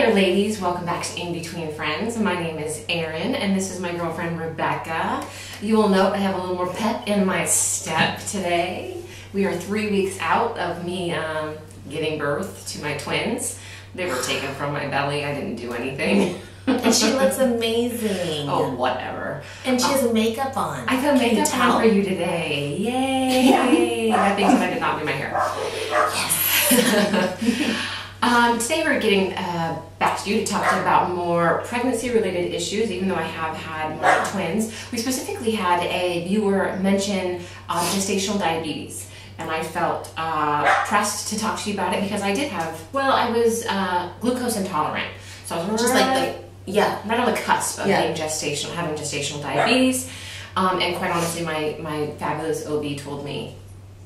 there, ladies. Welcome back to In Between Friends. My name is Erin, and this is my girlfriend, Rebecca. You will note I have a little more pep in my step today. We are 3 weeks out of me giving birth to my twins. They were taken from my belly. I didn't do anything. And she looks amazing. Oh, whatever. And she has makeup on. I put makeup on for you today. Yay! That means I did not do my hair. Yes. Today we're getting back to you to talk to you about more pregnancy-related issues, even though I have had my twins. We specifically had a viewer mention gestational diabetes, and I felt pressed to talk to you about it because I did have, well, I was glucose intolerant. So I was just right on the cusp of being having gestational diabetes. And quite honestly, my fabulous OB told me,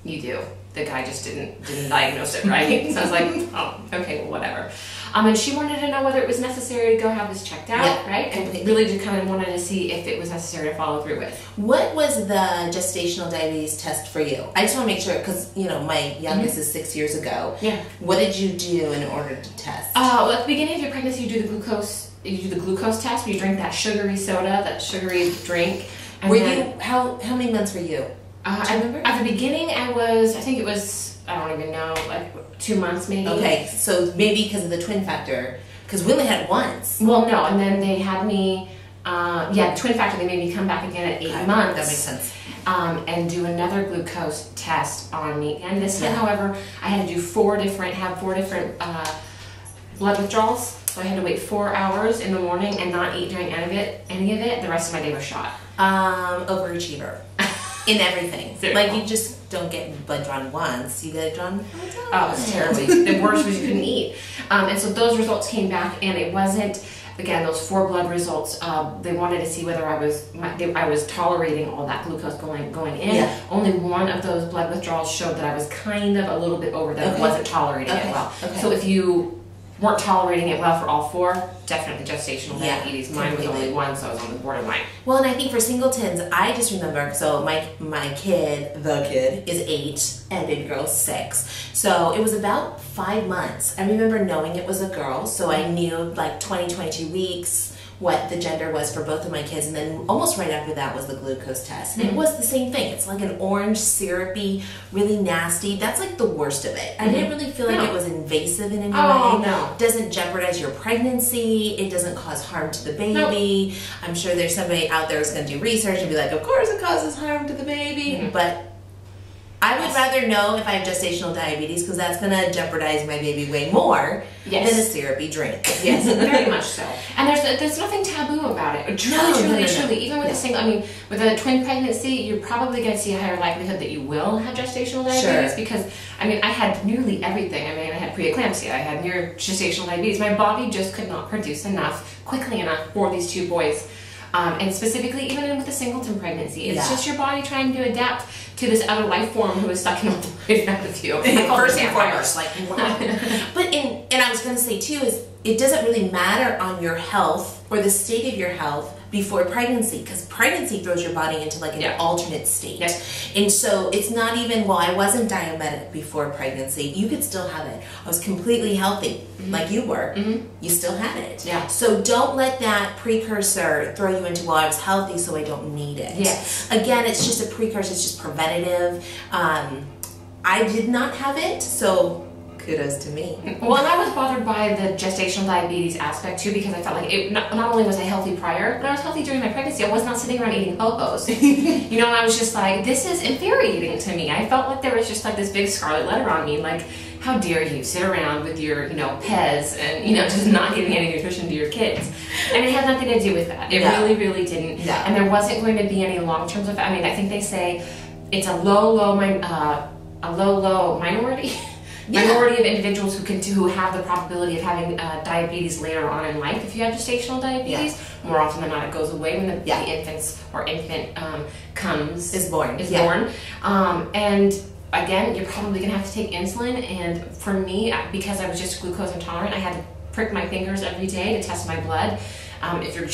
you do. The guy just didn't diagnose it right. So I was like, oh, okay, well, whatever. And she wanted to know whether it was necessary to go have this checked out, right? And really just kind of wanted to see if it was necessary to follow through with. What was the gestational diabetes test for you? I just want to make sure, because, you know, my youngest is 6 years ago. Yeah. What did you do in order to test? Well, at the beginning of your pregnancy, you do the glucose test, where you drink that sugary soda, that sugary drink. And how many months were you? Do you remember? At the beginning, I think it was, I don't even know, like 2 months maybe. Okay, so maybe because of the twin factor, because we only had it once. Well, no, and then they had me, the twin factor, they made me come back again at 8 months. That makes sense. And do another glucose test on me. And this time, however, I had to do four different blood withdrawals. So I had to wait 4 hours in the morning and not eat during any of it. The rest of my day was shot. Overachiever. In everything. Like, you just don't get blood drawn once, you get it drawn 4 times. Oh, it was terrible. The worst was you couldn't eat. And so those results came back, and it wasn't, again, those 4 blood results, they wanted to see whether I was tolerating all that glucose going in. Yeah. Only one of those blood withdrawals showed that I was kind of a little bit over that. I wasn't tolerating it well. Okay. So if you weren't tolerating it well for all 4, definitely gestational diabetes. Mine was only 1, so I was on the borderline. Well, and I think for singletons, I just remember, so my kid, the kid, is 8 and baby girl is 6. So it was about 5 months. I remember knowing it was a girl, so I knew like 22 weeks what the gender was for both of my kids, and then almost right after that was the glucose test. And it was the same thing. It's like an orange, syrupy, really nasty. That's like the worst of it. I didn't really feel like it was invasive in any way. No. It doesn't jeopardize your pregnancy. It doesn't cause harm to the baby. I'm sure there's somebody out there who's going to do research and be like, of course it causes harm to the baby. But I would rather know if I have gestational diabetes, because that's going to jeopardize my baby way more than a syrupy drink. Yes, very much so. And there's nothing taboo about it. Truly. Even with a single, with a twin pregnancy, you're probably going to see a higher likelihood that you will have gestational diabetes because, I had nearly everything. I had preeclampsia. I had near gestational diabetes. My body just could not produce quickly enough for these 2 boys. And specifically, even with a singleton pregnancy, it's just your body trying to adapt to this other life form who is sucking up the life out of you. First and foremost, But and I was going to say too is it doesn't really matter on your health or the state of your health before pregnancy, because pregnancy throws your body into like an alternate state. Yes. And so it's not even, well, I wasn't diabetic before pregnancy. You could still have it. I was completely healthy, like you were. You still had it. Yeah. So don't let that precursor throw you into, well, I was healthy, so I don't need it. Yes. Again, it's just a precursor. It's just preventative. I did not have it, so kudos to me. Well, and I was bothered by the gestational diabetes aspect too, because I felt like not only was I healthy prior, but I was healthy during my pregnancy. I was not sitting around eating Popos. And I was just like, this is infuriating to me. I felt like there was just like this big scarlet letter on me, like, how dare you sit around with your, Pez and, just not giving any nutrition to your kids. And it had nothing to do with that. It really didn't. Yeah. And there wasn't going to be any long-term effect. I think they say it's a low minority. Minority of individuals who have the probability of having diabetes later on in life. If you have gestational diabetes, more often than not, it goes away when the infant is born. And again, you're probably going to have to take insulin. And for me, because I was just glucose intolerant, I had to prick my fingers every day to test my blood. If you have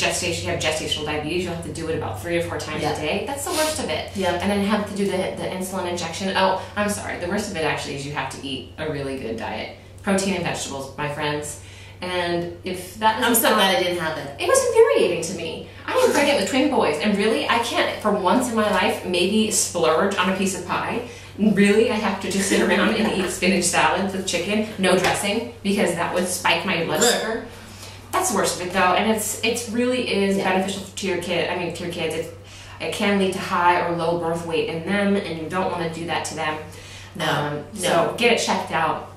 gestational diabetes, you'll have to do it about 3 or 4 times a day. That's the worst of it. Yeah. And then have to do the insulin injection. Oh, I'm sorry. The worst of it actually is you have to eat a really good diet. Protein and vegetables, my friends. And if that I'm so glad I didn't have it. It was infuriating to me. I am pregnant with twin boys, and really, I can't, for once in my life, maybe splurge on a piece of pie. Really, I have to just sit around and eat spinach salad with chicken, no dressing, because that would spike my blood sugar. That's the worst of it, though, and it really is beneficial to your kid. I mean, to your kids. It can lead to high or low birth weight in them, and you don't want to do that to them. No. So get it checked out.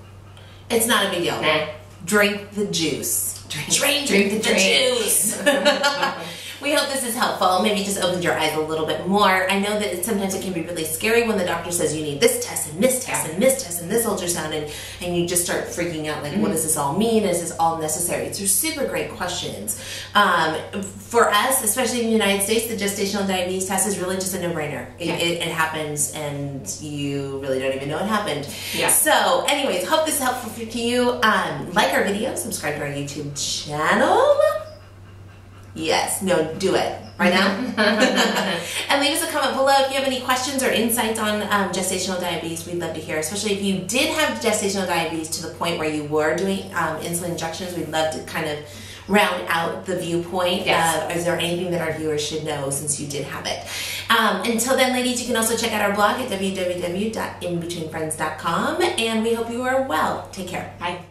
It's not a big deal. Nah. Drink the juice. Drink the juice. We hope this is helpful. Maybe just opened your eyes a little bit more. I know that sometimes it can be really scary when the doctor says you need this test and this test and this test and this ultrasound, and you just start freaking out like, what does this all mean? Is this all necessary? It's super great questions. For us, especially in the United States, the gestational diabetes test is really just a no-brainer. It happens, and you really don't even know it happened. Yeah. So, anyways, hope this is helpful to you. Like our video, subscribe to our YouTube channel. Yes, no, do it right now. And leave us a comment below if you have any questions or insights on gestational diabetes. We'd love to hear, especially if you did have gestational diabetes to the point where you were doing insulin injections. We'd love to kind of round out the viewpoint. Is there anything that our viewers should know since you did have it? Until then, ladies, you can also check out our blog at www.inbetweenfriends.com, and we hope you are well. Take care. Bye.